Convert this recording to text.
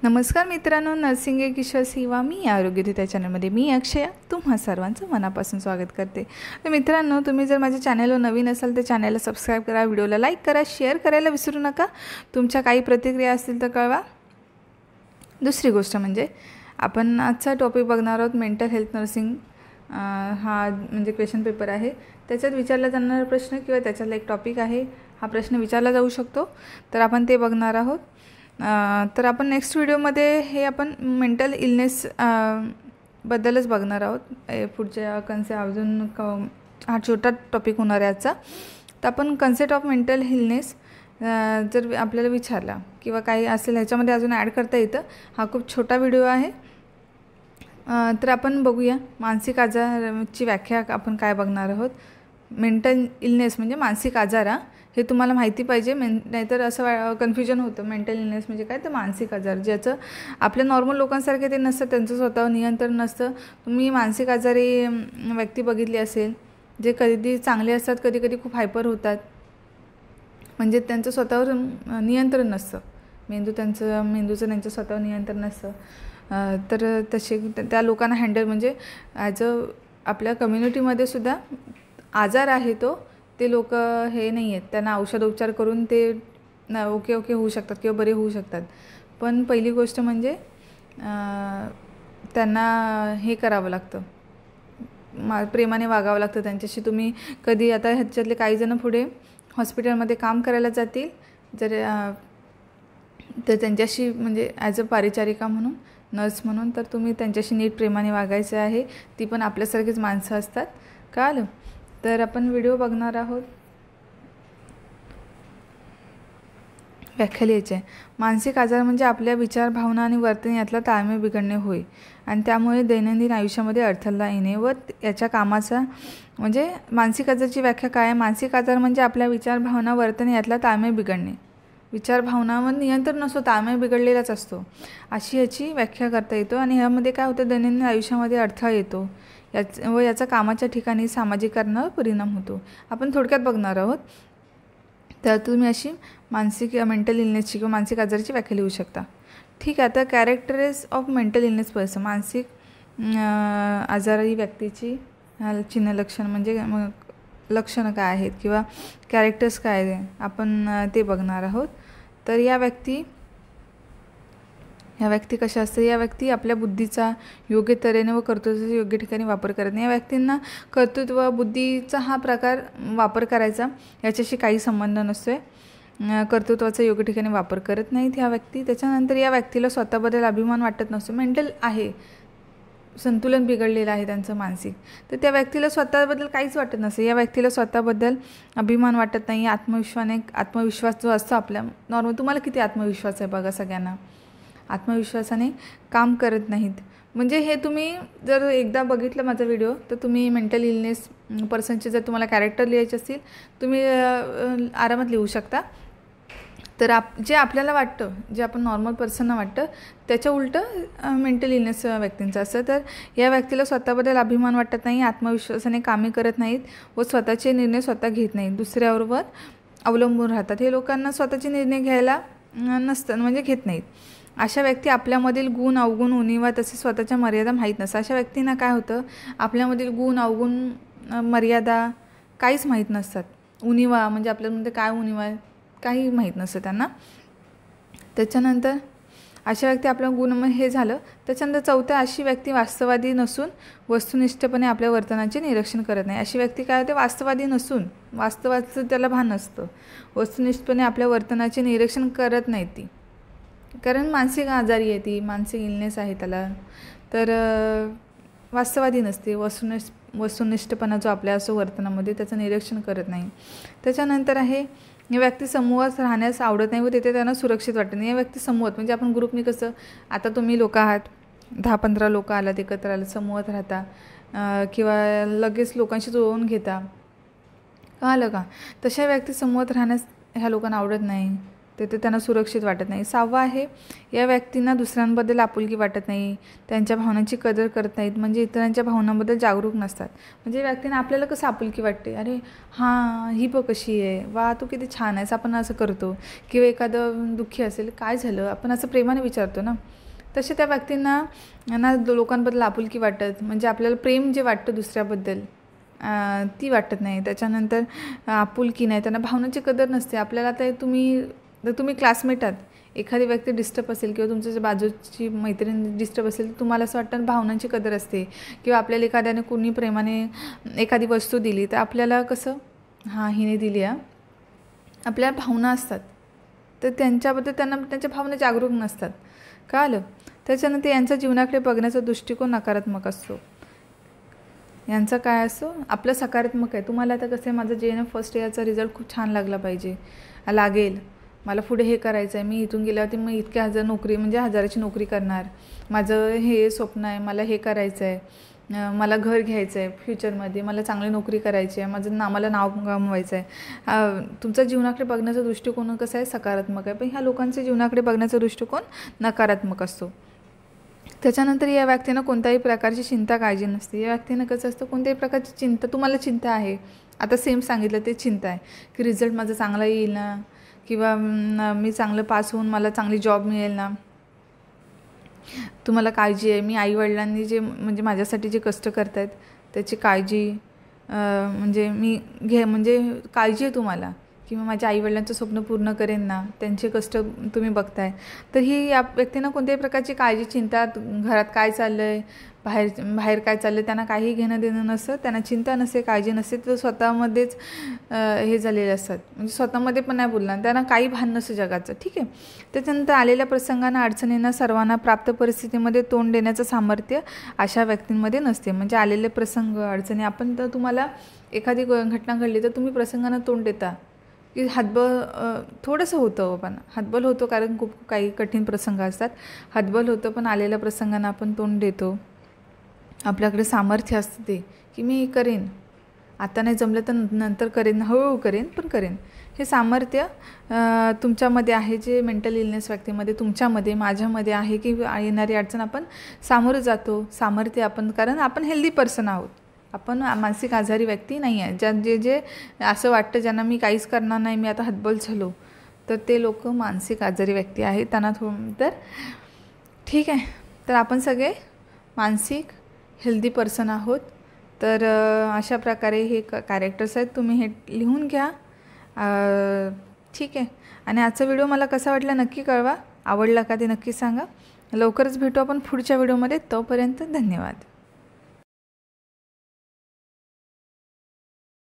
नमस्कार मित्रांनो, नर्सिंग एक ईश्वर सेवा मी आरोग्यदूत या चॅनलमध्ये मी अक्षया तुम्हा सर्वांचं मनापासून स्वागत करते। तर मित्रांनो, तुम्ही जर माझ्या चॅनलवर नवीन असाल तर चॅनलला सबस्क्राईब करा, व्हिडिओला लाईक करा, शेअर करायला विसरू नका। तुमच्या काही प्रतिक्रिया असतील तर कळवा। दुसरी गोष्ट म्हणजे आपण आजचा टॉपिक बघणार आहोत मेंटल हेल्थ नर्सिंग। हा म्हणजे क्वेश्चन पेपर आहे, त्याच्यात विचारला जाणारा प्रश्न किंवा त्याच्यातला एक टॉपिक आहे, हा प्रश्न विचारला जाऊ शकतो, तर आपण ते बघणार आहोत। तर आपण नेक्स्ट व्हिडिओमध्ये हे आपण मेंटल इलनेस बद्दलच बघणार आहोत। पुढच्या अजून हा छोटा टॉपिक होणार आहे आजचा। तर आपण कन्सेप्ट ऑफ मेंटल इलनेस जर आपल्याला विचारला किंवा काही असेल ह्याच्यामध्ये अजून ॲड करता येतं। हा खूप छोटा व्हिडिओ आहे। तर आपण बघूया मानसिक आजाराची व्याख्या आपण काय बघणार आहोत। मेंटल इलनेस म्हणजे मानसिक आजार, हे तुम्हाला माहिती पाहिजे, नाहीतर असं कन्फ्युजन होतं। मेंटल इलनेस म्हणजे काय, तर मानसिक आजार ज्याचं आपल्या नॉर्मल लोकांसारखे ते नसतं, त्यांचं स्वतःवर नियंत्रण नसतं। तुम्ही मानसिक आजारी व्यक्ती बघितली असेल, जे कधी चांगले असतात, कधी कधी खूप हायपर होतात, म्हणजे त्यांचं स्वतःवर नियंत्रण नसतं, मेंदूचं त्यांचं स्वतःवर नियंत्रण नसतं। तर तसे त्या लोकांना हँडल म्हणजे ॲज आपल्या कम्युनिटीमध्ये सुद्धा आजार आहे ते लोक हे नाही आहेत, त्यांना औषधोपचार करून ते ओके होऊ शकतात किंवा बरे होऊ शकतात। पण पहिली गोष्ट म्हणजे त्यांना हे करावं लागतं, प्रेमाने वागावं लागतं त्यांच्याशी। तुम्ही कधी आता ह्याच्यातले काही जण पुढे हॉस्पिटलमध्ये काम करायला जातील तर त्यांच्याशी म्हणजे ॲज अ परिचारिका म्हणून, नर्स म्हणून, तर तुम्ही त्यांच्याशी नीट प्रेमाने वागायचं आहे। ती पण आपल्यासारखीच माणसं असतात, कळलं? तर आपण व्हिडिओ बघणार आहोत। व्याख्या लिहायची आहे। मानसिक आजार म्हणजे आपल्या विचार, भावना आणि वर्तन यातला ताळमेळ बिघडणे होय, आणि त्यामुळे दैनंदिन आयुष्यामध्ये अडथळा येणे व याच्या कामाचा म्हणजे मानसिक आजाराची व्याख्या काय आहे? मानसिक आजार म्हणजे आपल्या विचार, भावना, वर्तन यातला ताळमेळ बिघडणे, विचार भावनावर नियंत्रण नसतो, ताळमेळ बिघडलेलाच असतो, अशी याची व्याख्या करता येतो। आणि ह्यामध्ये काय होतं, दैनंदिन आयुष्यामध्ये अडथळा येतो व याचा कामाच्या ठिकाणी सामाजिकरणावर परिणाम होतो। आपण थोडक्यात बघणार आहोत। तर तुम्ही अशी मेंटल इलनेसची किंवा मानसिक आजाराची व्याख्या लिहू शकता। ठीक आहे, आता कॅरेक्टरीज ऑफ मेंटल इलनेस पर्सन, मानसिक आजारी व्यक्तीची चिन्ह लक्षण म्हणजे लक्षणं काय आहेत किंवा कॅरेक्टर्स काय आहे, आपण ते बघणार आहोत। तर या व्यक्ती कशा असतात? या व्यक्ती आपल्या बुद्धीचा योग्य तऱ्हेने व कर्तृत्वाचा योग्य ठिकाणी वापर करत नाही। या व्यक्तींना कर्तृत्व, बुद्धीचा हा प्रकार वापर करायचा याच्याशी काही संबंध नसतो, कर्तृत्वाचा योग्य ठिकाणी वापर करत नाहीत ह्या व्यक्ती। त्याच्यानंतर या व्यक्तीला स्वतःबद्दल अभिमान वाटत नसतो, मेंटल आहे, संतुलन बिघडलेलं आहे त्यांचं मानसिक, तर त्या व्यक्तीला स्वतःबद्दल काहीच वाटत नसतं। या व्यक्तीला स्वतःबद्दल अभिमान वाटत नाही, आत्मविश्वास जो असतो आपल्या नॉर्मल, तुम्हाला किती आत्मविश्वास आहे बघा, सगळ्यांना आत्मविश्वासाने काम करत नाहीत। म्हणजे हे तुम्ही जर एकदा बघितलं माझा व्हिडिओ, तर तुम्ही मेंटल इलनेस पर्सनचे जर तुम्हाला कॅरेक्टर लिहायचे असतील, तुम्ही आरामात लिहू शकता। तर जे आपल्याला वाटतं, जे आपण नॉर्मल पर्सनना वाटतं, त्याच्या उलटं मेंटल इलनेस व्यक्तींचं असतं। तर या व्यक्तीला स्वतःबद्दल अभिमान वाटत नाही, आत्मविश्वासाने कामे करत नाहीत व स्वतःचे निर्णय स्वतः घेत नाहीत, दुसऱ्यावर अवलंबून राहतात। हे लोकांना स्वतःचे निर्णय घ्यायला नसतं, म्हणजे घेत नाहीत। अशा व्यक्ती आपल्यामधील गुण, अवगुण, उणिवा तसेच स्वतःच्या मर्यादा माहीत नसतात। अशा व्यक्तींना काय होतं, आपल्यामधील गुण, अवगुण, मर्यादा काहीच माहीत नसतात। उणिवा म्हणजे आपल्यामध्ये काय उणिवा आहे काही माहीत नसतं त्यांना। त्याच्यानंतर अशा व्यक्ती आपल्या गुण हे झालं। त्याच्यानंतर चौथं, अशी व्यक्ती वास्तववादी नसून वस्तुनिष्ठपणे आपल्या वर्तनाचे निरीक्षण करत नाही। अशी व्यक्ती काय होते, वास्तववादी नसून, वास्तवाचं त्याला भान नसतं, वस्तुनिष्ठपणे आपल्या वर्तनाचे निरीक्षण करत नाही ती, कारण मानसिक आजारी आहे ती, मानसिक इलनेस आहे त्याला, तर वास्तववादी नसते, वस्तुनिष्ठपणा जो आपल्या असो वर्तनामध्ये त्याचं निरीक्षण करत नाही। त्याच्यानंतर आहे, या व्यक्ती समूहात राहण्यास आवडत नाही व तिथे त्यांना सुरक्षित वाटत नाही। या व्यक्ती समूहात म्हणजे आपण ग्रुपनी कसं, आता तुम्ही लोक आहात, 10-15 लोक आलात, एकत्र आलात, समूहात राहता किंवा लगेच लोकांशी जुळवून घेता, कळलं का? तशा व्यक्ती समूहात राहण्यास ह्या लोकांना आवडत नाही, ते त्यांना सुरक्षित वाटत नाही. 6वा आहे, या व्यक्तींना दुसऱ्यांबद्दल आपुलकी वाटत नाही, त्यांच्या भावनांची कदर करत नाहीत, म्हणजे इतरांच्या भावनांबद्दल जागरूक नसतात. म्हणजे व्यक्तींना आपल्याला कसं आपुलकी वाटते, अरे हां ही बघ कशी आहे, वा तू किती छान आहेस, आपण असं करतो. किंवा एखादं दुःखी असेल, काय झालं, आपण असं प्रेमाने विचारतो ना. तसे त्या व्यक्तींना लोकांबद्दल आपुलकी वाटत, म्हणजे आपल्याला प्रेम जे वाटतं दुसऱ्याबद्दल ती वाटत नाही. त्याच्यानंतर आपुलकी नाही, त्यांना भावनांची कदर नसते. आपल्याला तर तुम्ही क्लासमेट आहात, एखादी व्यक्ती डिस्टर्ब असेल किंवा तुमच्या बाजूची मैत्रीण डिस्टर्ब असेल, तर तुम्हाला असं वाटतं भावनांची कदर असते. किंवा आपल्याला एखाद्याने कोणी प्रेमाने एखादी वस्तू दिली तर आपल्याला कसं हां हिने दिली आहे, आपल्या भावना असतात. तर त्यांच्याबद्दल त्यांना त्यांच्या भावना जागरूक नसतात. कळलं? त्याच्यानंतर यांच्या जीवनाकडे बघण्याचा दृष्टिकोन नकारात्मक असतो. यांचा काय असतो, आपलं सकारात्मक आहे. तुम्हाला आता कसं आहे, माझं JNM फर्स्ट इयरचा रिझल्ट खूप छान लागेल, मला पुढे हे करायचं आहे, मी इथून गेल्यावरती मग इतक्या नोकरी, म्हणजे 1000ची नोकरी करणार, माझं हे स्वप्न आहे, मला हे करायचं आहे, मला घर घ्यायचं आहे फ्युचरमध्ये, मला चांगली नोकरी करायची आहे, मला नाव कमवायचं आहे. तुमचा जीवनाकडे बघण्याचा दृष्टिकोन कसा आहे, सकारात्मक आहे. पण ह्या लोकांच्या जीवनाकडे बघण्याचा दृष्टिकोन नकारात्मक असतो. त्याच्यानंतर या व्यक्तींना कोणत्याही प्रकारची चिंता काळजी नसते. या व्यक्तींना कसं असतं, कोणत्याही प्रकारची चिंता, तुम्हाला चिंता आहे, आता सेम सांगितलं ते चिंता आहे की रिझल्ट माझा चांगला येईल ना, किंवा मी चांगलं पास होऊन मला चांगली जॉब मिळेल ना. तुम्हाला काळजी आहे, मी आईवडिलांनी जे म्हणजे माझ्यासाठी जे कष्ट करत आहेत त्याची काळजी, म्हणजे काळजी आहे तुम्हाला, किंवा माझ्या आईवडिलांचं स्वप्न पूर्ण करेन ना, त्यांचे कष्ट तुम्ही बघताय. तर ही या व्यक्तींना कोणत्याही प्रकारची काळजी, चिंता, घरात काय चाललं आहे, बाहेर काय चाललं आहे, त्यांना काही घेणं देणं नसतं, त्यांना चिंता नसते, काळजी नसते. तर स्वतःमध्येच हे झालेले असतात, म्हणजे स्वतःमध्ये पण नाही बोलणार, त्यांना काही भान नसतं जगाचं. ठीक आहे. त्याच्यानंतर आलेल्या प्रसंगांना, अडचणींना सर्वांना प्राप्त परिस्थितीमध्ये तोंड देण्याचं सामर्थ्य अशा व्यक्तींमध्ये नसते. म्हणजे आलेले प्रसंग, अडचणी, आपण तर तुम्हाला एखादी घटना घडली तर तुम्ही प्रसंगांना तोंड देता की थोडंसं होतं, पण हातबल होतो, कारण खूप काही कठीण प्रसंग असतात, हातबल होतं. पण आलेल्या प्रसंगांना आपण तोंड देतो. आपल्याकडे सामर्थ्य असतं ते की मी करेन, आता नाही जमलं तर नंतर करेन, हळूहळू करेन, पण करेन. हे सामर्थ्य तुमच्यामध्ये आहे, जे मेंटल इलनेस व्यक्तीमध्ये, तुमच्यामध्ये, माझ्यामध्ये आहे की येणारी अडचण आपण सामोरं जातो. सामर्थ्य आपण, कारण आपण हेल्दी पर्सन आहोत, आपण मानसिक आजारी व्यक्ती नाही आहे. जे असं वाटतं ज्यांना मी काहीच करणार नाही, मी आता हतबल झालो, तर ते लोक मानसिक आजारी व्यक्ती आहेत. त्यांना तर ठीक आहे, तर आपण सगळे मानसिक हेल्दी पर्सन आहोत. तर अशा प्रकारे हे कॅरेक्टर्स आहेत, तुम्ही हे लिहून घ्या. ठीक आहे. आणि आजचा व्हिडिओ मला कसा वाटला नक्की कळवा, आवडला का ते नक्की सांगा. लवकरच भेटू आपण पुढच्या व्हिडिओमध्ये. तोपर्यंत धन्यवाद.